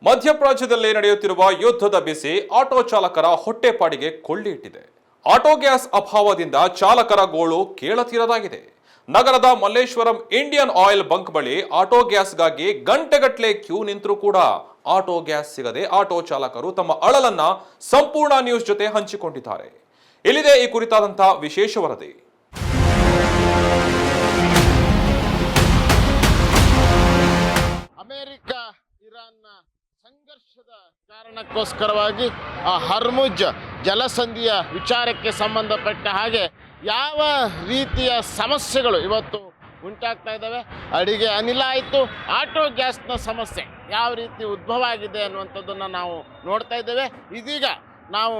ಮಧ್ಯಪ್ರಾಚ್ಯದಲ್ಲಿ ನಡೆಯುತ್ತಿರುವ ಯುದ್ಧದ ಬಿಸಿ ಆಟೋ ಚಾಲಕರ ಹೊಟ್ಟೆಪಾಡಿಗೆ ಕೊಳ್ಳಿ ಇಟ್ಟಿದೆ. ಆಟೋ ಗ್ಯಾಸ್ ಅಭಾವದಿಂದ ಚಾಲಕರ ಗೋಳು ಕೇಳತೀರದಾಗಿದೆ. ನಗರದ ಮಲ್ಲೇಶ್ವರಂ ಇಂಡಿಯನ್ ಆಯಿಲ್ ಬಂಕ್ ಬಳಿ ಆಟೋ ಗ್ಯಾಸ್ಗಾಗಿ ಗಂಟೆಗಟ್ಟಲೆ ಕ್ಯೂ ನಿಂತರೂ ಕೂಡ ಆಟೋ ಗ್ಯಾಸ್ ಸಿಗದೆ ಆಟೋ ಚಾಲಕರು ತಮ್ಮ ಅಳಲನ್ನ ಸಂಪೂರ್ಣ ನ್ಯೂಸ್ ಜೊತೆ ಹಂಚಿಕೊಂಡಿದ್ದಾರೆ. ಇಲ್ಲಿದೆ ಈ ಕುರಿತಾದಂತಹ ವಿಶೇಷ ವರದಿ. ಅಮೆರಿಕ ಇರಾನ್ನ ಸಂಘರ್ಷದ ಕಾರಣಕ್ಕೋಸ್ಕರವಾಗಿ ಆ ಹರ್ಮುಜ್ ಜಲಸಂಧಿಯ ವಿಚಾರಕ್ಕೆ ಸಂಬಂಧಪಟ್ಟ ಹಾಗೆ ಯಾವ ರೀತಿಯ ಸಮಸ್ಯೆಗಳು ಇವತ್ತು ಉಂಟಾಗ್ತಾ ಇದ್ದಾವೆ, ಅಡಿಗೆ ಅನಿಲ ಆಯಿತು, ಆಟೋ ಗ್ಯಾಸ್ನ ಸಮಸ್ಯೆ ಯಾವ ರೀತಿ ಉದ್ಭವ ಆಗಿದೆ ಅನ್ನುವಂಥದ್ದನ್ನು ನಾವು ನೋಡ್ತಾ ಇದ್ದೇವೆ. ಇದೀಗ ನಾವು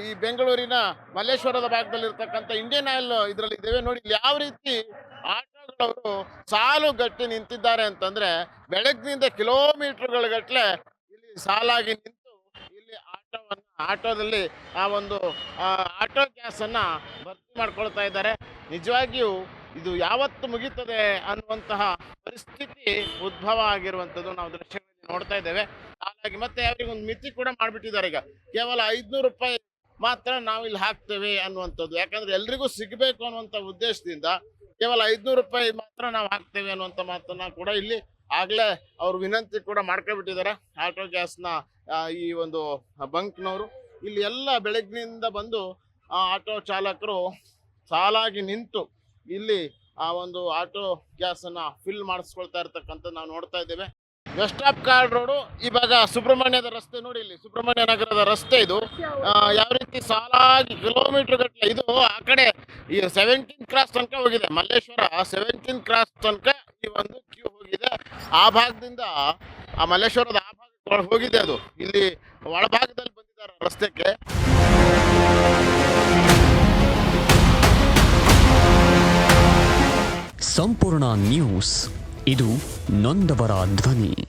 ಈ ಬೆಂಗಳೂರಿನ ಮಲ್ಲೇಶ್ವರದ ಭಾಗದಲ್ಲಿರ್ತಕ್ಕಂಥ ಇಂಡಿಯನ್ ಆಯಿಲ್ ಇದರಲ್ಲಿ ಇದ್ದೇವೆ. ನೋಡಿ ಇಲ್ಲಿ ಯಾವ ರೀತಿ ಆಟೋಗಳವರು ಸಾಲುಗಟ್ಟಿ ನಿಂತಿದ್ದಾರೆ ಅಂತಂದ್ರೆ, ಬೆಳಗ್ಗಿನಿಂದ ಕಿಲೋಮೀಟರ್ಗಳ ಗಟ್ಟಲೆ ಇಲ್ಲಿ ಸಾಲಾಗಿ ನಿಂತು ಇಲ್ಲಿ ಆಟೋದಲ್ಲಿ ಆ ಒಂದು ಆಟೋ ಗ್ಯಾಸನ್ನ ಭರ್ತಿ ಮಾಡ್ಕೊಳ್ತಾ ಇದ್ದಾರೆ. ನಿಜವಾಗಿಯೂ ಇದು ಯಾವತ್ತು ಮುಗೀತದೆ ಅನ್ನುವಂತಹ ಪರಿಸ್ಥಿತಿ ಉದ್ಭವ ಆಗಿರುವಂಥದ್ದು ನಾವು ದೃಶ್ಯಗಳಲ್ಲಿ ನೋಡ್ತಾ ಇದ್ದೇವೆ. ಹಾಗಾಗಿ ಮತ್ತೆ ಅವರಿಗೊಂದು ಮಿತಿ ಕೂಡ ಮಾಡಿಬಿಟ್ಟಿದ್ದಾರೆ. ಈಗ ಕೇವಲ 500 ರೂಪಾಯಿ ಮಾತ್ರ ನಾವು ಇಲ್ಲಿ ಹಾಕ್ತೇವೆ ಅನ್ನುವಂಥದ್ದು. ಯಾಕಂದ್ರೆ ಎಲ್ರಿಗೂ ಸಿಗಬೇಕು ಅನ್ನುವಂಥ ಉದ್ದೇಶದಿಂದ ಕೇವಲ 500 ರೂಪಾಯಿ ಮಾತ್ರ ನಾವು ಹಾಕ್ತೇವೆ ಅನ್ನುವಂಥ ಮಾತನ್ನ ಕೂಡ ಇಲ್ಲಿ ಆಗ್ಲೇ ಅವ್ರು ವಿನಂತಿ ಕೂಡ ಮಾಡ್ಕೊಬಿಟ್ಟಿದ್ದಾರೆ. ಆಟೋ ಗ್ಯಾಸ್ನ ಈ ಒಂದು ಬಂಕ್ನವರು ಇಲ್ಲಿ ಎಲ್ಲ ಬೆಳಗ್ಗಿನಿಂದ ಬಂದು ಆಟೋ ಚಾಲಕರು ಸಾಲಾಗಿ ನಿಂತು ಇಲ್ಲಿ ಆ ಒಂದು ಆಟೋ ಗ್ಯಾಸನ್ನ ಫಿಲ್ ಮಾಡಿಸ್ಕೊಳ್ತಾ ಇರ್ತಕ್ಕಂಥ ನಾವು ನೋಡ್ತಾ ಇದ್ದೇವೆ. ವೆಸ್ಟ್ ಆಫ್ ಕಾರ್ಡ್ ರೋಡು, ಇವಾಗ ಸುಬ್ರಹ್ಮಣ್ಯದ ರಸ್ತೆ ನೋಡಿ, ಇಲ್ಲಿ ಸುಬ್ರಹ್ಮಣ್ಯ ನಗರದ ರಸ್ತೆ ಇದು ಯಾವ ರೀತಿ ಸಾಲಾಗಿ ಕಿಲೋಮೀಟರ್ ಗಟ್ಟಲೆ ಇದು ಆ ಕಡೆ ಈ 17 ಕ್ರಾಸ್ ತನಕ ಹೋಗಿದೆ. ಮಲ್ಲೇಶ್ವರ 17 ಕ್ರಾಸ್ ತನಕ ಈ ಒಂದು ಕ್ಯೂ ಹೋಗಿದೆ. ಆ ಭಾಗದಿಂದ ಆ ಮಲ್ಲೇಶ್ವರದ ಆ ಭಾಗ ಹೋಗಿದೆ, ಅದು ಇಲ್ಲಿ ಒಳಭಾಗದಲ್ಲಿ ಬಂದಿದ್ದಾರೆ ರಸ್ತೆಗೆ. ಸಂಪೂರ್ಣ ನ್ಯೂಸ್, ಇದು ನೊಂದವರ ಧ್ವನಿ.